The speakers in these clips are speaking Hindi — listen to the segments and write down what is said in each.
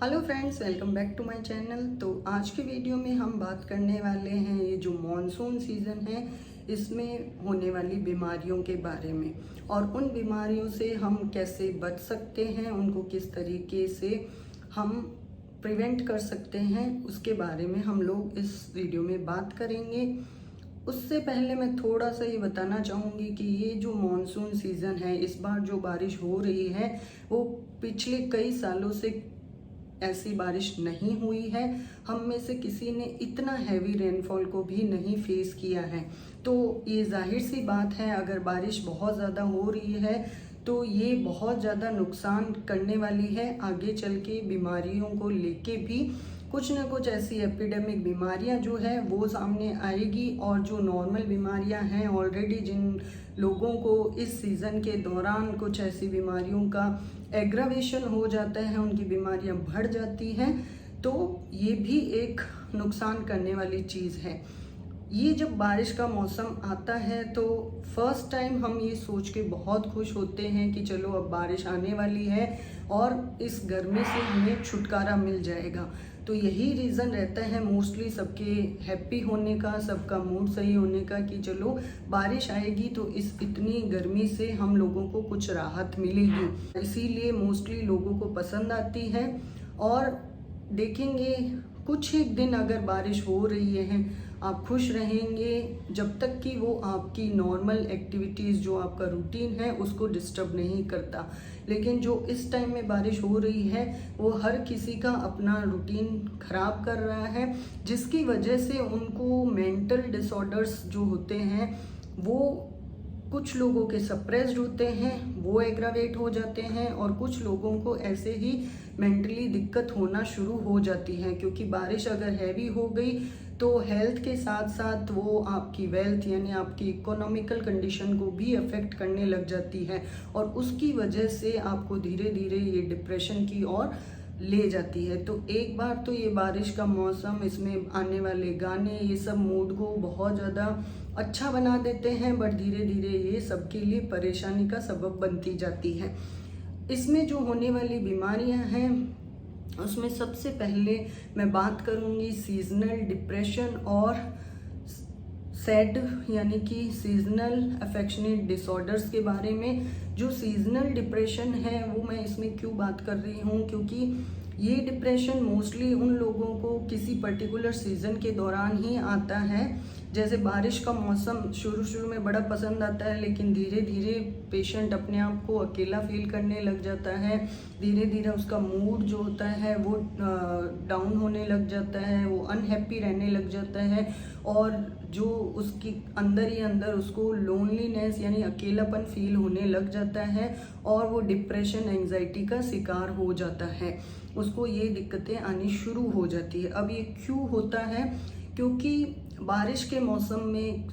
Hello friends, welcome back to my channel. तो आज के वीडियो में हम बात करने वाले हैं ये जो मॉनसून सीज़न है इसमें होने वाली बीमारियों के बारे में और उन बीमारियों से हम कैसे बच सकते हैं, उनको किस तरीके से हम प्रिवेंट कर सकते हैं, उसके बारे में हम लोग इस वीडियो में बात करेंगे। उससे पहले मैं थोड़ा सा ये बताना चाहूँगी कि ये जो मॉनसून सीज़न है, इस बार जो बारिश हो रही है वो पिछले कई सालों से ऐसी बारिश नहीं हुई है। हम में से किसी ने इतना हैवी रेनफॉल को भी नहीं फेस किया है। तो ये जाहिर सी बात है, अगर बारिश बहुत ज़्यादा हो रही है तो ये बहुत ज़्यादा नुकसान करने वाली है। आगे चल के बीमारियों को लेके भी कुछ ना कुछ ऐसी एपिडेमिक बीमारियां जो है वो सामने आएगी, और जो नॉर्मल बीमारियां हैं ऑलरेडी जिन लोगों को इस सीज़न के दौरान कुछ ऐसी बीमारियों का एग्रावेशन हो जाता है, उनकी बीमारियां बढ़ जाती हैं, तो ये भी एक नुकसान करने वाली चीज़ है। ये जब बारिश का मौसम आता है तो फर्स्ट टाइम हम ये सोच के बहुत खुश होते हैं कि चलो अब बारिश आने वाली है और इस गर्मी से हमें छुटकारा मिल जाएगा। तो यही रीज़न रहता है मोस्टली सबके हैप्पी होने का, सबका मूड सही होने का कि चलो बारिश आएगी तो इस इतनी गर्मी से हम लोगों को कुछ राहत मिलेगी। इसीलिए मोस्टली लोगों को पसंद आती है। और देखेंगे कुछ एक दिन अगर बारिश हो रही है आप खुश रहेंगे जब तक कि वो आपकी नॉर्मल एक्टिविटीज़ जो आपका रूटीन है उसको डिस्टर्ब नहीं करता। लेकिन जो इस टाइम में बारिश हो रही है वो हर किसी का अपना रूटीन ख़राब कर रहा है, जिसकी वजह से उनको मेंटल डिसऑर्डर्स जो होते हैं वो कुछ लोगों के सप्रेस्ड होते हैं, वो एग्रावेट हो जाते हैं, और कुछ लोगों को ऐसे ही मेंटली दिक्कत होना शुरू हो जाती है। क्योंकि बारिश अगर हैवी हो गई तो हेल्थ के साथ साथ वो आपकी वेल्थ यानी आपकी इकोनॉमिकल कंडीशन को भी अफेक्ट करने लग जाती है, और उसकी वजह से आपको धीरे धीरे ये डिप्रेशन की ओर ले जाती है। तो एक बार तो ये बारिश का मौसम, इसमें आने वाले गाने, ये सब मूड को बहुत ज़्यादा अच्छा बना देते हैं, बट धीरे धीरे ये सबके लिए परेशानी का सबब बनती जाती है। इसमें जो होने वाली बीमारियां हैं उसमें सबसे पहले मैं बात करूंगी सीजनल डिप्रेशन और सैड यानी कि सीजनल अफेक्शनेट डिसऑर्डर्स के बारे में। जो सीजनल डिप्रेशन है वो मैं इसमें क्यों बात कर रही हूँ, क्योंकि ये डिप्रेशन मोस्टली उन लोगों को किसी पर्टिकुलर सीज़न के दौरान ही आता है। जैसे बारिश का मौसम शुरू में बड़ा पसंद आता है, लेकिन धीरे धीरे पेशेंट अपने आप को अकेला फील करने लग जाता है, धीरे धीरे उसका मूड जो होता है वो डाउन होने लग जाता है, वो अनहैप्पी रहने लग जाता है, और जो उसकी अंदर ही अंदर उसको लोनलीनेस यानी अकेलापन फील होने लग जाता है, और वो डिप्रेशन एंजाइटी का शिकार हो जाता है, उसको ये दिक्कतें आनी शुरू हो जाती है। अब ये क्यों होता है? क्योंकि बारिश के मौसम में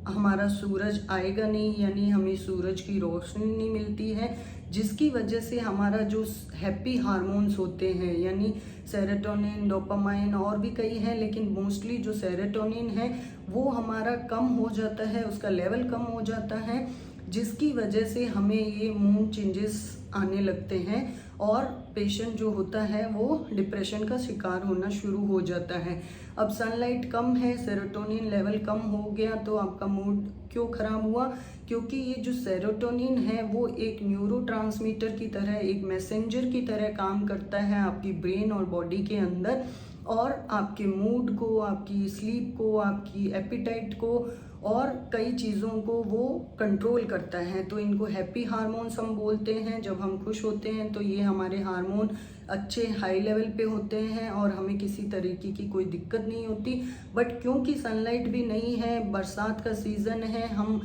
हमारा सूरज आएगा नहीं, यानी हमें सूरज की रोशनी नहीं मिलती है, जिसकी वजह से हमारा जो हैप्पी हार्मोन्स होते हैं यानी सेरोटोनिन, डोपामाइन और भी कई हैं, लेकिन मोस्टली जो सेरोटोनिन है वो हमारा कम हो जाता है, उसका लेवल कम हो जाता है, जिसकी वजह से हमें ये मूड चेंजेस आने लगते हैं, और पेशेंट जो होता है वो डिप्रेशन का शिकार होना शुरू हो जाता है। अब सनलाइट कम है, सेरोटोनिन लेवल कम हो गया, तो आपका मूड क्यों ख़राब हुआ? क्योंकि ये जो सेरोटोनिन है वो एक न्यूरोट्रांसमीटर की तरह, एक मैसेंजर की तरह काम करता है आपकी ब्रेन और बॉडी के अंदर, और आपके मूड को, आपकी स्लीप को, आपकी एपिटाइट को और कई चीज़ों को वो कंट्रोल करता है। तो इनको हैप्पी हार्मोन्स हम बोलते हैं। जब हम खुश होते हैं तो ये हमारे हार्मोन अच्छे हाई लेवल पे होते हैं और हमें किसी तरीके की कोई दिक्कत नहीं होती। बट क्योंकि सनलाइट भी नहीं है, बरसात का सीज़न है, हम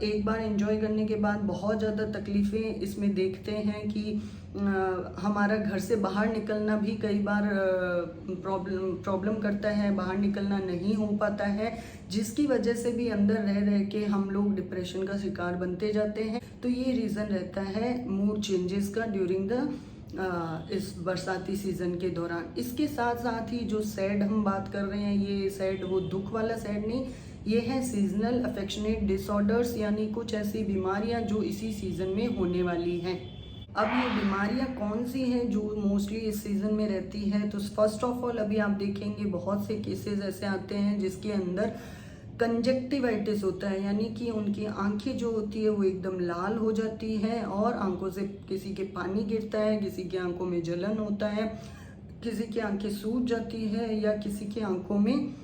एक बार एंजॉय करने के बाद बहुत ज़्यादा तकलीफ़ें इसमें देखते हैं कि हमारा घर से बाहर निकलना भी कई बार प्रॉब्लम करता है, बाहर निकलना नहीं हो पाता है, जिसकी वजह से भी अंदर रह रह के हम लोग डिप्रेशन का शिकार बनते जाते हैं। तो ये रीज़न रहता है मूड चेंजेस का ड्यूरिंग द इस बरसाती सीज़न के दौरान। इसके साथ साथ ही जो सैड हम बात कर रहे हैं, ये सैड वो दुख वाला सैड नहीं, ये है सीजनल अफेक्शनेट डिसऑर्डर्स, यानी कुछ ऐसी बीमारियां जो इसी सीज़न में होने वाली हैं। अब ये बीमारियां कौन सी हैं जो मोस्टली इस सीज़न में रहती है, तो फर्स्ट ऑफ ऑल अभी आप देखेंगे बहुत से केसेस ऐसे आते हैं जिसके अंदर कंजक्टिवाइटिस होता है, यानी कि उनकी आंखें जो होती है वो एकदम लाल हो जाती है और आंखों से किसी के पानी गिरता है, किसी की आंखों में जलन होता है, किसी की आंखें सूज जाती है, या किसी की आंखों में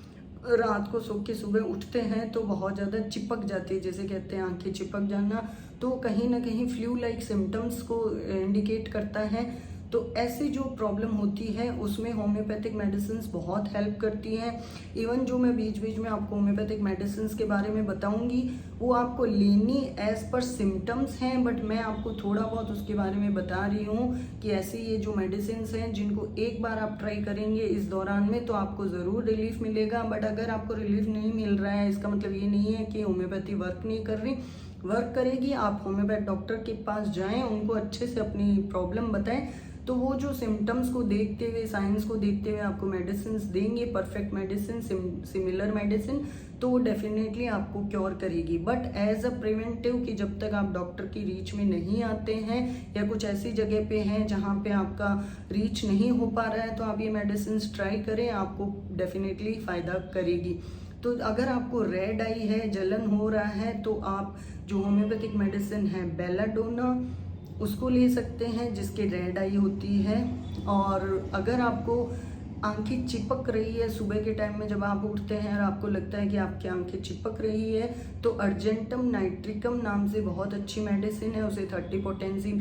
रात को सो के सुबह उठते हैं तो बहुत ज़्यादा चिपक जाती है, जैसे कहते हैं आंखें चिपक जाना, तो कहीं ना कहीं फ्लू लाइक सिम्टम्स को इंडिकेट करता है। तो ऐसी जो प्रॉब्लम होती है उसमें होम्योपैथिक मेडिसिन्स बहुत हेल्प करती हैं। इवन जो मैं बीच बीच में आपको होम्योपैथिक मेडिसिन्स के बारे में बताऊंगी वो आपको लेनी एज पर सिम्टम्स हैं, बट मैं आपको थोड़ा बहुत उसके बारे में बता रही हूँ कि ऐसी ये जो मेडिसिन्स हैं जिनको एक बार आप ट्राई करेंगे इस दौरान में तो आपको ज़रूर रिलीफ मिलेगा। बट अगर आपको रिलीफ नहीं मिल रहा है इसका मतलब ये नहीं है कि होम्योपैथी वर्क नहीं कर रही, वर्क करेगी। आप होम्योपैथ डॉक्टर के पास जाएं, उनको अच्छे से अपनी प्रॉब्लम बताएं, तो वो जो सिम्टम्स को देखते हुए, साइंस को देखते हुए आपको मेडिसिन देंगे, परफेक्ट मेडिसिन, सिमिलर मेडिसिन, तो वो डेफिनेटली आपको क्योर करेगी। बट एज अ प्रिवेंटिव कि जब तक आप डॉक्टर की रीच में नहीं आते हैं या कुछ ऐसी जगह पे हैं जहाँ पे आपका रीच नहीं हो पा रहा है, तो आप ये मेडिसिन ट्राई करें, आपको डेफिनेटली फ़ायदा करेगी। तो अगर आपको रेड आई है, जलन हो रहा है, तो आप जो होम्योपैथिक मेडिसिन है बेलाडोना उसको ले सकते हैं जिसकी रेड आई होती है। और अगर आपको आंखें चिपक रही है सुबह के टाइम में जब आप उठते हैं और आपको लगता है कि आपकी आंखें चिपक रही है, तो अर्जेंटम नाइट्रिकम नाम से बहुत अच्छी मेडिसिन है, उसे 30 पोटेंसी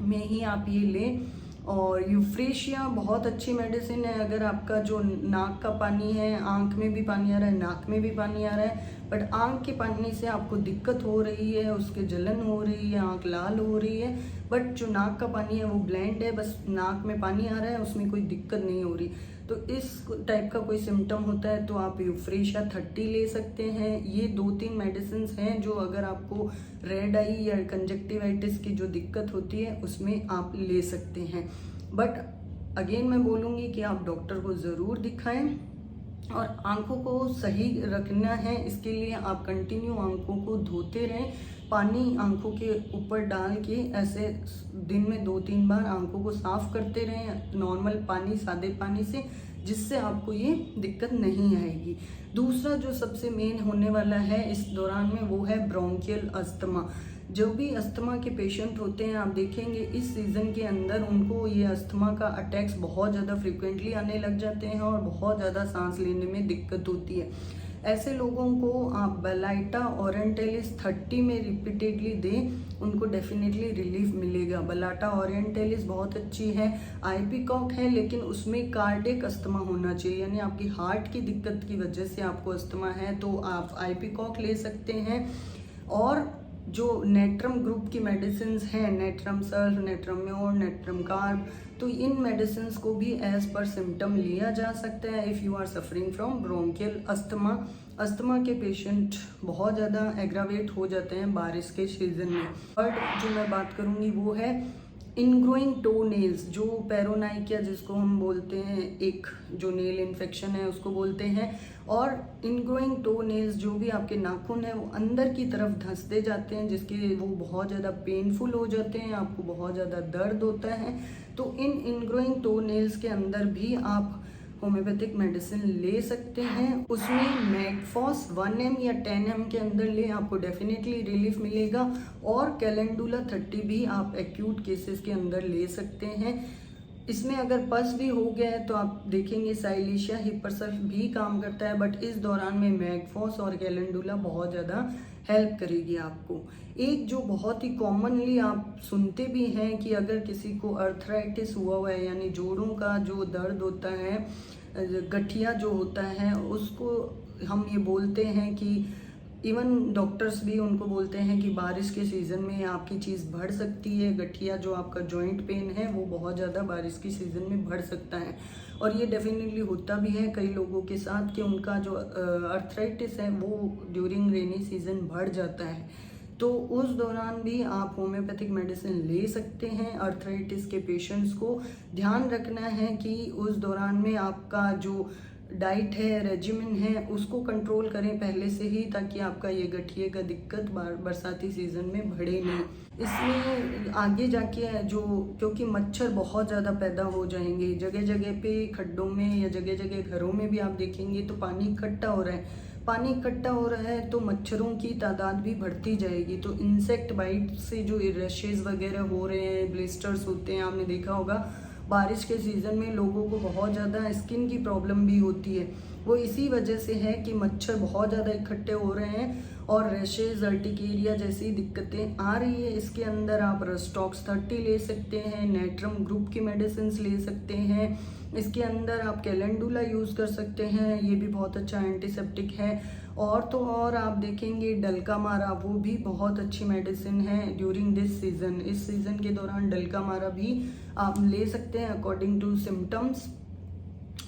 में ही आप ये लें। और यूफ्रेशिया बहुत अच्छी मेडिसिन है। अगर आपका जो नाक का पानी है, आंख में भी पानी आ रहा है, नाक में भी पानी आ रहा है, बट आंख के पानी से आपको दिक्कत हो रही है, उसके जलन हो रही है, आंख लाल हो रही है, बट जो नाक का पानी है वो ब्लेंड है, बस नाक में पानी आ रहा है, उसमें कोई दिक्कत नहीं हो रही, तो इस टाइप का कोई सिम्टम होता है तो आप यूफ्रेशिया 30 ले सकते हैं। ये 2-3 मेडिसिन हैं जो अगर आपको रेड आई या कंजक्टिवाइटिस की जो दिक्कत होती है उसमें आप ले सकते हैं। बट अगेन मैं बोलूँगी कि आप डॉक्टर को ज़रूर दिखाएं और आंखों को सही रखना है, इसके लिए आप कंटिन्यू आंखों को धोते रहें, पानी आंखों के ऊपर डाल के ऐसे दिन में 2-3 बार आंखों को साफ करते रहें नॉर्मल पानी, सादे पानी से, जिससे आपको ये दिक्कत नहीं आएगी। दूसरा जो सबसे मेन होने वाला है इस दौरान में वो है ब्रोंकियल अस्थमा। जो भी अस्थमा के पेशेंट होते हैं आप देखेंगे इस सीज़न के अंदर उनको ये अस्थमा का अटैक्स बहुत ज़्यादा फ्रिक्वेंटली आने लग जाते हैं और बहुत ज़्यादा सांस लेने में दिक्कत होती है। ऐसे लोगों को आप बेलाइटा ओरिएंटलिस 30 में रिपीटेडली दें, उनको डेफिनेटली रिलीफ मिलेगा। बेलाटा ओरिएंटलिस बहुत अच्छी है, आइपीकॉक है, लेकिन उसमें कार्डियक अस्थमा होना चाहिए, यानी आपकी हार्ट की दिक्कत की वजह से आपको अस्थमा है तो आप आइपीकॉक ले सकते हैं। और जो नेट्रम ग्रुप की मेडिसिन हैं, natrum sulph, natrum more, natrum carb, तो इन मेडिसिन को भी एज पर सिम्टम लिया जा सकता है if you are suffering from bronchial asthma. Asthma के पेशेंट बहुत ज़्यादा एग्रावेट हो जाते हैं बारिश के सीजन में। थर्ड जो मैं बात करूँगी वो है इनग्रोइंग टो नेल्स, जो पेरोनाइकिया जिसको हम बोलते हैं, एक जो नेल इन्फेक्शन है उसको बोलते हैं। और इनग्रोइंग टो नेल्स जो भी आपके नाखून है वो अंदर की तरफ धंसते जाते हैं, जिसके वो बहुत ज़्यादा पेनफुल हो जाते हैं, आपको बहुत ज़्यादा दर्द होता है। तो इन इनग्रोइंग टो नेल्स के अंदर भी आप होम्योपैथिक मेडिसिन ले सकते हैं। उसमें मैगफॉस 1 या 10 के अंदर ले, आपको डेफिनेटली रिलीफ मिलेगा। और कैलेंडुला 30 भी आप एक्यूट केसेस के अंदर ले सकते हैं। इसमें अगर पस भी हो गया है तो आप देखेंगे साइलिशिया हिपरसल्फ भी काम करता है, बट इस दौरान में मैगफॉस और कैलेंडुला बहुत ज़्यादा हेल्प करेगी आपको। एक जो बहुत ही कॉमनली आप सुनते भी हैं कि अगर किसी को अर्थराइटिस हुआ है, यानी जोड़ों का जो दर्द होता है, गठिया जो होता है, उसको हम ये बोलते हैं कि इवन डॉक्टर्स भी उनको बोलते हैं कि बारिश के सीज़न में आपकी चीज़ बढ़ सकती है। गठिया जो आपका जॉइंट पेन है वो बहुत ज़्यादा बारिश की सीज़न में बढ़ सकता है, और ये डेफिनेटली होता भी है कई लोगों के साथ कि उनका जो अर्थराइटिस है वो ड्यूरिंग रेनी सीज़न बढ़ जाता है। तो उस दौरान भी आप होम्योपैथिक मेडिसिन ले सकते हैं। अर्थराइटिस के पेशेंट्स को ध्यान रखना है कि उस दौरान में आपका जो डाइट है, रेजिमेंट है, उसको कंट्रोल करें पहले से ही, ताकि आपका ये गठिए का दिक्कत बरसाती सीज़न में बढ़े नहीं। इसमें आगे जाके जो, क्योंकि मच्छर बहुत ज़्यादा पैदा हो जाएंगे जगह जगह पे, खड्डों में या जगह जगह घरों में भी आप देखेंगे तो पानी इकट्ठा हो रहा है। पानी इकट्ठा हो रहा है तो मच्छरों की तादाद भी बढ़ती जाएगी। तो इंसेक्ट बाइट से जो रैशेज़ वगैरह हो रहे हैं, ब्लिस्टर्स होते हैं, आपने देखा होगा बारिश के सीज़न में लोगों को बहुत ज़्यादा स्किन की प्रॉब्लम भी होती है। वो इसी वजह से है कि मच्छर बहुत ज़्यादा इकट्ठे हो रहे हैं और रैशेज़, अर्टिकेरिया जैसी दिक्कतें आ रही है। इसके अंदर आप रस्टॉक्स 30 ले सकते हैं, नेट्रम ग्रुप की मेडिसिन ले सकते हैं। इसके अंदर आप कैलेंडुला यूज़ कर सकते हैं, ये भी बहुत अच्छा एंटीसेप्टिक है। और तो और आप देखेंगे डलका मारा, वो भी बहुत अच्छी मेडिसिन है ड्यूरिंग दिस सीज़न। इस सीज़न के दौरान डलका मारा भी आप ले सकते हैं अकॉर्डिंग टू सिम्टम्स।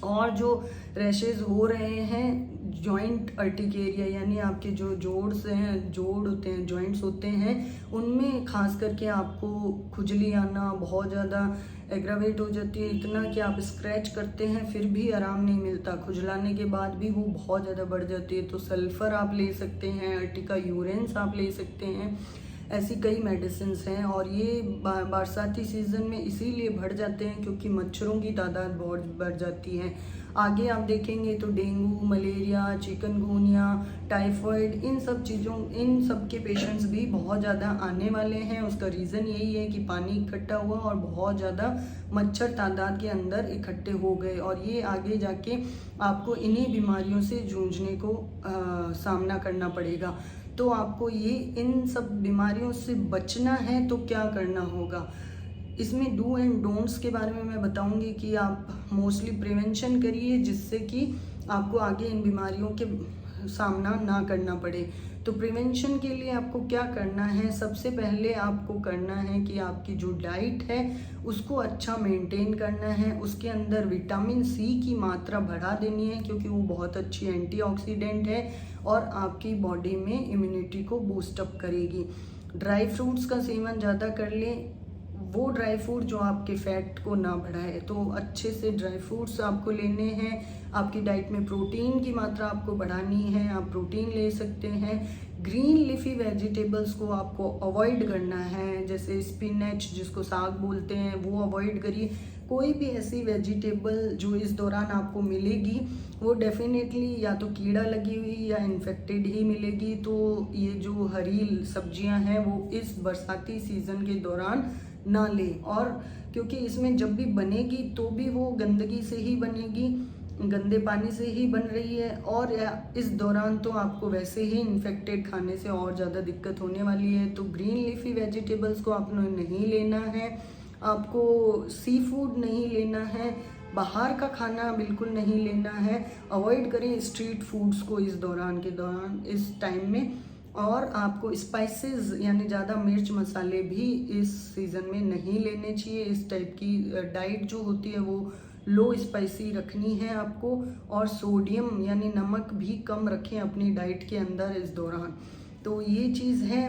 और जो रैशेज हो रहे हैं जॉइंट अर्टिकेरिया, यानी आपके जो जोड़ होते हैं, जॉइंट्स होते हैं, उनमें खास करके आपको खुजली आना बहुत ज़्यादा एग्रावेट हो जाती है, इतना कि आप स्क्रैच करते हैं फिर भी आराम नहीं मिलता, खुजलाने के बाद भी वो बहुत ज़्यादा बढ़ जाती है। तो सल्फ़र आप ले सकते हैं, अर्टिका यूरेंस आप ले सकते हैं, ऐसी कई मेडिसिन हैं। और ये बरसाती सीज़न में इसीलिए बढ़ जाते हैं क्योंकि मच्छरों की तादाद बहुत बढ़ जाती है। आगे आप देखेंगे तो डेंगू, मलेरिया, चिकनगुनिया, टाइफॉइड, इन सब के पेशेंट्स भी बहुत ज़्यादा आने वाले हैं। उसका रीज़न यही है कि पानी इकट्ठा हुआ और बहुत ज़्यादा मच्छर तादाद के अंदर इकट्ठे हो गए, और ये आगे जाके आपको इन्हीं बीमारियों से जूझने को सामना करना पड़ेगा। तो आपको ये इन सब बीमारियों से बचना है तो क्या करना होगा, इसमें डू एंड डोंट्स के बारे में मैं बताऊंगी कि आप मोस्टली प्रिवेंशन करिए जिससे कि आपको आगे इन बीमारियों के सामना ना करना पड़े। तो प्रिवेंशन के लिए आपको क्या करना है, सबसे पहले आपको करना है कि आपकी जो डाइट है उसको अच्छा मेंटेन करना है। उसके अंदर विटामिन सी की मात्रा बढ़ा देनी है क्योंकि वो बहुत अच्छी एंटीऑक्सीडेंट है और आपकी बॉडी में इम्यूनिटी को बूस्टअप करेगी। ड्राई फ्रूट्स का सेवन ज़्यादा कर लें, वो ड्राई फ्रूट जो आपके फैट को ना बढ़ाए। तो अच्छे से ड्राई फ्रूट्स आपको लेने हैं। आपकी डाइट में प्रोटीन की मात्रा आपको बढ़ानी है, आप प्रोटीन ले सकते हैं। ग्रीन लीफी वेजिटेबल्स को आपको अवॉइड करना है, जैसे स्पिनच जिसको साग बोलते हैं वो अवॉइड करिए। कोई भी ऐसी वेजिटेबल जो इस दौरान आपको मिलेगी वो डेफिनेटली या तो कीड़ा लगी हुई या इन्फेक्टेड ही मिलेगी। तो ये जो हरी सब्जियां हैं वो इस बरसाती सीज़न के दौरान ना ले, और क्योंकि इसमें जब भी बनेगी तो भी वो गंदगी से ही बनेगी, गंदे पानी से ही बन रही है, और इस दौरान तो आपको वैसे ही इन्फेक्टेड खाने से और ज़्यादा दिक्कत होने वाली है। तो ग्रीन लीफी वेजिटेबल्स को आपने नहीं लेना है, आपको सी फूड नहीं लेना है, बाहर का खाना बिल्कुल नहीं लेना है, अवॉइड करें स्ट्रीट फूड्स को इस दौरान इस टाइम में। और आपको स्पाइसेस यानी ज़्यादा मिर्च मसाले भी इस सीज़न में नहीं लेने चाहिए। इस टाइप की डाइट जो होती है वो लो स्पाइसी रखनी है आपको, और सोडियम यानी नमक भी कम रखें अपनी डाइट के अंदर इस दौरान। तो ये चीज़ है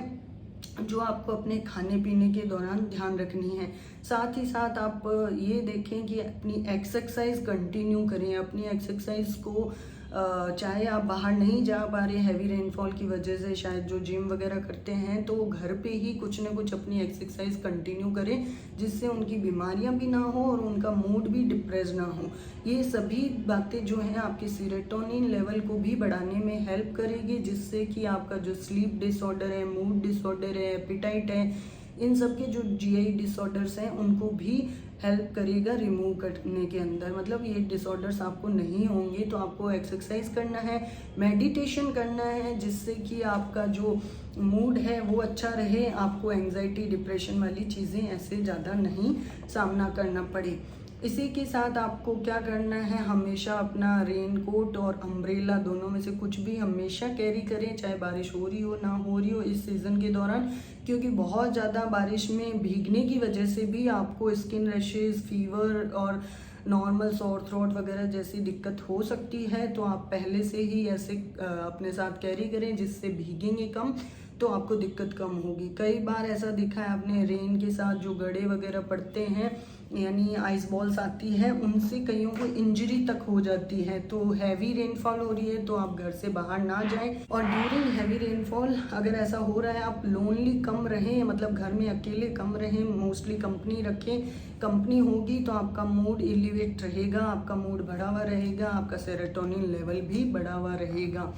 जो आपको अपने खाने पीने के दौरान ध्यान रखनी है। साथ ही साथ आप ये देखें कि अपनी एक्सरसाइज कंटिन्यू करें। अपनी एक्सरसाइज को चाहे आप बाहर नहीं जा पा रहे हैवी रेनफॉल की वजह से, शायद जो जिम वगैरह करते हैं तो घर पे ही कुछ ना कुछ अपनी एक्सरसाइज कंटिन्यू करें जिससे उनकी बीमारियां भी ना हो और उनका मूड भी डिप्रेस ना हो। ये सभी बातें जो हैं आपके सीरोटोनिन लेवल को भी बढ़ाने में हेल्प करेगी, जिससे कि आपका जो स्लीप डिसऑर्डर है, मूड डिसऑर्डर है, एपिटाइट है, इन सब के जो जीआई डिसऑर्डर्स हैं उनको भी हेल्प करेगा रिमूव करने के अंदर। मतलब ये डिसऑर्डर्स आपको नहीं होंगे। तो आपको एक्सरसाइज करना है, मेडिटेशन करना है, जिससे कि आपका जो मूड है वो अच्छा रहे, आपको एंजाइटी डिप्रेशन वाली चीज़ें ऐसे ज़्यादा नहीं सामना करना पड़े। इसी के साथ आपको क्या करना है, हमेशा अपना रेन कोट और अम्ब्रेला दोनों में से कुछ भी हमेशा कैरी करें, चाहे बारिश हो रही हो ना हो रही हो इस सीज़न के दौरान, क्योंकि बहुत ज़्यादा बारिश में भीगने की वजह से भी आपको स्किन रैशेज, फीवर और नॉर्मल सॉर थ्रोट वगैरह जैसी दिक्कत हो सकती है। तो आप पहले से ही ऐसे अपने साथ कैरी करें जिससे भीगेंगे कम तो आपको दिक्कत कम होगी। कई बार ऐसा दिखा है आपने, रेन के साथ जो गड़े वगैरह पड़ते हैं यानी आइस बॉल्स आती है, उनसे कईयों को इंजरी तक हो जाती है। तो हैवी रेनफॉल हो रही है तो आप घर से बाहर ना जाएं। और ड्यूरिंग हैवी रेनफॉल अगर ऐसा हो रहा है, आप लोनली कम रहें, मतलब घर में अकेले कम रहें, मोस्टली कंपनी रखें। कंपनी होगी तो आपका मूड एलिवेट रहेगा, आपका मूड बढ़ा हुआ रहेगा, आपका सेरोटोनिन लेवल भी बढ़ा हुआ रहेगा।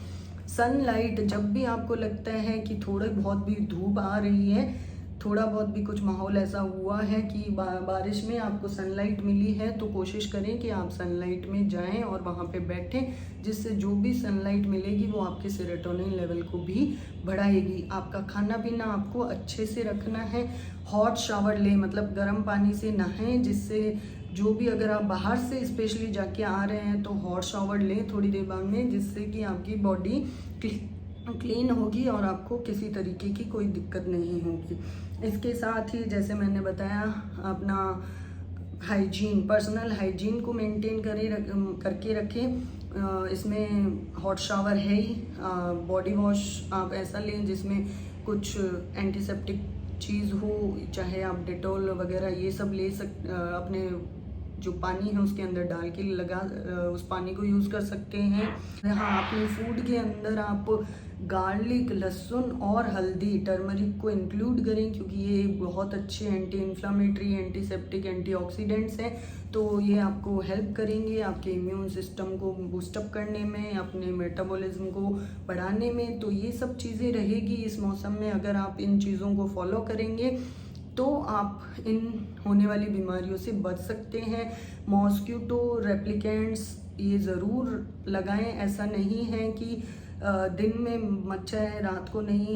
सनलाइट, जब भी आपको लगता है कि थोड़ी बहुत भी धूप आ रही है, थोड़ा बहुत भी कुछ माहौल ऐसा हुआ है कि बारिश में आपको सनलाइट मिली है, तो कोशिश करें कि आप सनलाइट में जाएं और वहाँ पे बैठें, जिससे जो भी सनलाइट मिलेगी वो आपके सेरोटोनिन लेवल को भी बढ़ाएगी। आपका खाना पीना आपको अच्छे से रखना है। हॉट शावर लें, मतलब गर्म पानी से नहाएं, जिससे जो भी, अगर आप बाहर से स्पेशली जाके आ रहे हैं तो हॉट शावर लें थोड़ी देर बाद में, जिससे कि आपकी बॉडी क्लीन होगी और आपको किसी तरीके की कोई दिक्कत नहीं होगी। इसके साथ ही जैसे मैंने बताया, अपना हाइजीन, पर्सनल हाइजीन को मेंटेन करके रखें। इसमें हॉट शावर है ही, बॉडी वॉश आप ऐसा लें जिसमें कुछ एंटीसेप्टिक चीज़ हो, चाहे आप डेटॉल वगैरह ये सब ले अपने जो पानी है उसके अंदर डाल के उस पानी को यूज़ कर सकते हैं। हाँ, अपने फूड के अंदर आप गार्लिक, लहसुन और हल्दी, टर्मरिक को इंक्लूड करें, क्योंकि ये बहुत अच्छे एंटी इन्फ्लामेटरी, एंटीसेप्टिक, एंटीऑक्सीडेंट्स हैं। तो ये आपको हेल्प करेंगे आपके इम्यून सिस्टम को बूस्टअप करने में, अपने मेटाबॉलिज्म को बढ़ाने में। तो ये सब चीज़ें रहेगी इस मौसम में। अगर आप इन चीज़ों को फॉलो करेंगे तो आप इन होने वाली बीमारियों से बच सकते हैं। मॉस्किटो रेप्लिकेंट्स ये ज़रूर लगाएं। ऐसा नहीं है कि दिन में मच्छर है रात को नहीं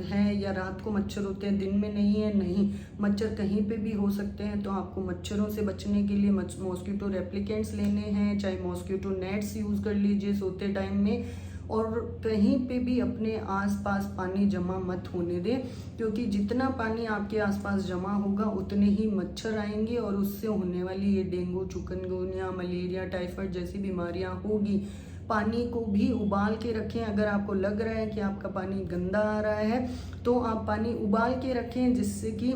है या रात को मच्छर होते हैं दिन में नहीं है, नहीं, मच्छर कहीं पे भी हो सकते हैं। तो आपको मच्छरों से बचने के लिए मॉस्किटो रेप्लिकेंट्स लेने हैं, चाहे मॉस्किटो नेट्स यूज़ कर लीजिए सोते टाइम में। और कहीं पे भी अपने आसपास पानी जमा मत होने दें, क्योंकि जितना पानी आपके आसपास जमा होगा उतने ही मच्छर आएंगे और उससे होने वाली ये डेंगू, चिकनगुनिया, मलेरिया, टाइफाइड जैसी बीमारियां होगी। पानी को भी उबाल के रखें। अगर आपको लग रहा है कि आपका पानी गंदा आ रहा है तो आप पानी उबाल के रखें, जिससे कि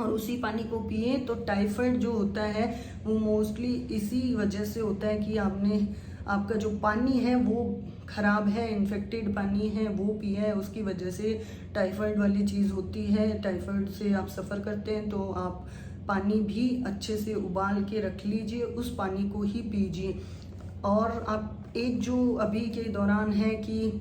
और उसी पानी को पिए। तो टाइफाइड जो होता है वो मोस्टली इसी वजह से होता है कि आपका जो पानी है वो ख़राब है, इन्फेक्टेड पानी है वो पिया है, उसकी वजह से टाइफाइड वाली चीज़ होती है। टाइफाइड से आप सफ़र करते हैं तो आप पानी भी अच्छे से उबाल के रख लीजिए, उस पानी को ही पीजिए। और आप एक जो अभी के दौरान है कि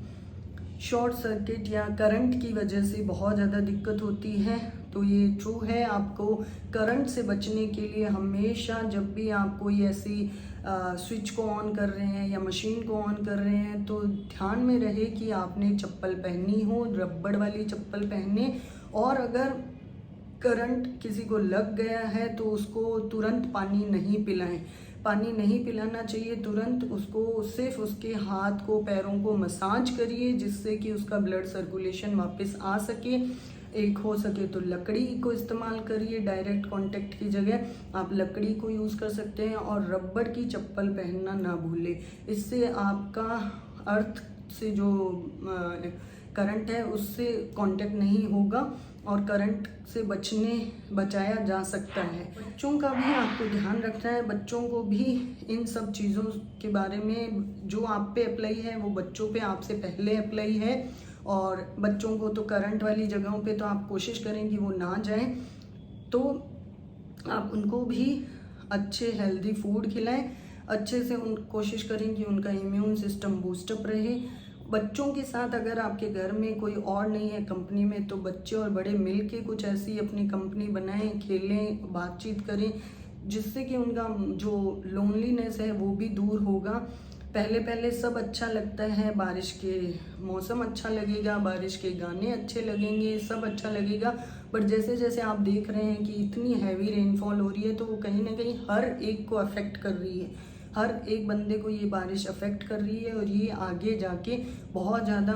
शॉर्ट सर्किट या करंट की वजह से बहुत ज़्यादा दिक्कत होती है, तो ये ट्रू है। आपको करंट से बचने के लिए हमेशा जब भी आप कोई ऐसी स्विच को ऑन कर रहे हैं या मशीन को ऑन कर रहे हैं तो ध्यान में रहे कि आपने चप्पल पहनी हो, रबड़ वाली चप्पल पहने। और अगर करंट किसी को लग गया है तो उसको तुरंत पानी नहीं पिलाएं। पानी नहीं पिलाना चाहिए तुरंत, उसको सिर्फ उसके हाथ को, पैरों को मसाज करिए, जिससे कि उसका ब्लड सर्कुलेशन वापस आ सके। एक हो सके तो लकड़ी को इस्तेमाल करिए, डायरेक्ट कांटेक्ट की जगह आप लकड़ी को यूज़ कर सकते हैं। और रबड़ की चप्पल पहनना ना भूलें, इससे आपका अर्थ से जो करंट है उससे कांटेक्ट नहीं होगा और करंट से बचाया जा सकता है। बच्चों का भी आपको ध्यान रखना है, बच्चों को भी इन सब चीज़ों के बारे में जो आप पे अप्लाई है वो बच्चों पे आपसे पहले अप्लाई है। और बच्चों को तो करंट वाली जगहों पे तो आप कोशिश करें कि वो ना जाएं। तो आप उनको भी अच्छे हेल्दी फूड खिलाएं, अच्छे से कोशिश करें कि उनका इम्यून सिस्टम बूस्टअप रहे। बच्चों के साथ अगर आपके घर में कोई और नहीं है कंपनी में, तो बच्चे और बड़े मिल के कुछ ऐसी अपनी कंपनी बनाएं, खेलें, बातचीत करें, जिससे कि उनका जो लोनलीनेस है वो भी दूर होगा। पहले सब अच्छा लगता है, बारिश के मौसम अच्छा लगेगा, बारिश के गाने अच्छे लगेंगे, सब अच्छा लगेगा। बट जैसे जैसे आप देख रहे हैं कि इतनी हैवी रेनफॉल हो रही है तो वो कहीं ना कहीं हर एक को अफेक्ट कर रही है, हर एक बंदे को ये बारिश अफेक्ट कर रही है। और ये आगे जाके बहुत ज़्यादा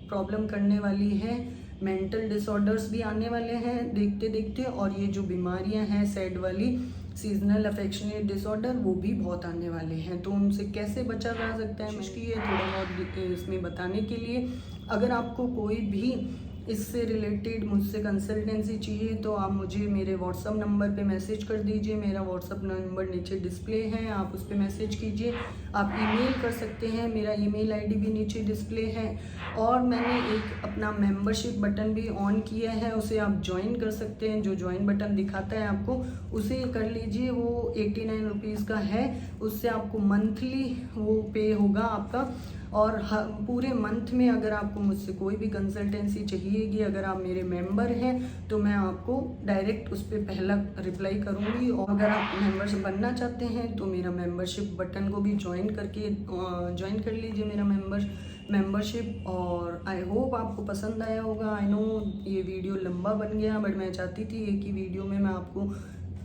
प्रॉब्लम करने वाली है, मेंटल डिसऑर्डर्स भी आने वाले हैं देखते देखते। और ये जो बीमारियां हैं सैड वाली, सीजनल अफेक्शनेट डिसऑर्डर, वो भी बहुत आने वाले हैं। तो उनसे कैसे बचा जा सकता है, मुश्किल है थोड़ा बहुत इसमें बताने के लिए। अगर आपको कोई भी इससे रिलेटेड मुझसे कंसल्टेंसी चाहिए तो आप मुझे मेरे व्हाट्सअप नंबर पे मैसेज कर दीजिए। मेरा व्हाट्सअप नंबर नीचे डिस्प्ले है, आप उस पर मैसेज कीजिए। आप ईमेल कर सकते हैं, मेरा ईमेल आईडी भी नीचे डिस्प्ले है। और मैंने एक अपना मेंबरशिप बटन भी ऑन किया है, उसे आप ज्वाइन कर सकते हैं। जो ज्वाइन बटन दिखाता है आपको उसे कर लीजिए, वो 89 रुपीज़ का है। उससे आपको मंथली वो पे होगा आपका। और पूरे मंथ में अगर आपको मुझसे कोई भी कंसल्टेंसी चाहिएगी, अगर आप मेरे मेंबर हैं तो मैं आपको डायरेक्ट उस पर पहला रिप्लाई करूँगी। और अगर आप मेंबर्स बनना चाहते हैं तो मेरा मेंबरशिप बटन को भी ज्वाइन कर लीजिए मेरा मेंबरशिप। और आई होप आपको पसंद आया होगा। आई नो ये वीडियो लंबा बन गया, बट मैं चाहती थी एक ही वीडियो में मैं आपको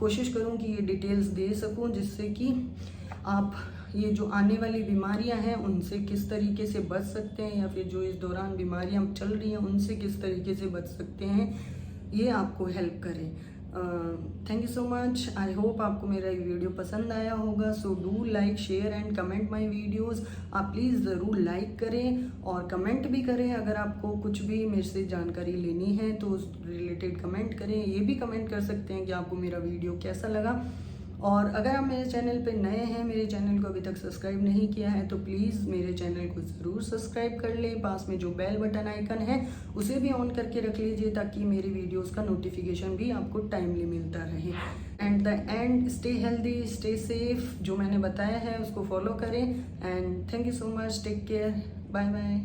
कोशिश करूं कि ये डिटेल्स दे सकूं, जिससे कि आप ये जो आने वाली बीमारियां हैं उनसे किस तरीके से बच सकते हैं, या फिर जो इस दौरान बीमारियां चल रही हैं उनसे किस तरीके से बच सकते हैं, ये आपको हेल्प करे। Thank you so much. I hope आपको मेरा ये वीडियो पसंद आया होगा। So do like, share and comment my videos. आप प्लीज़ ज़रूर लाइक करें और कमेंट भी करें। अगर आपको कुछ भी मेरे से जानकारी लेनी है तो उस रिलेटेड कमेंट करें। ये भी कमेंट कर सकते हैं कि आपको मेरा वीडियो कैसा लगा। और अगर आप मेरे चैनल पे नए हैं, मेरे चैनल को अभी तक सब्सक्राइब नहीं किया है तो प्लीज़ मेरे चैनल को ज़रूर सब्सक्राइब कर लें। पास में जो बेल बटन आइकन है उसे भी ऑन करके रख लीजिए, ताकि मेरी वीडियोस का नोटिफिकेशन भी आपको टाइमली मिलता रहे। And the end, stay healthy, stay safe. जो मैंने बताया है उसको फॉलो करें। And thank you so much. Take care, bye bye.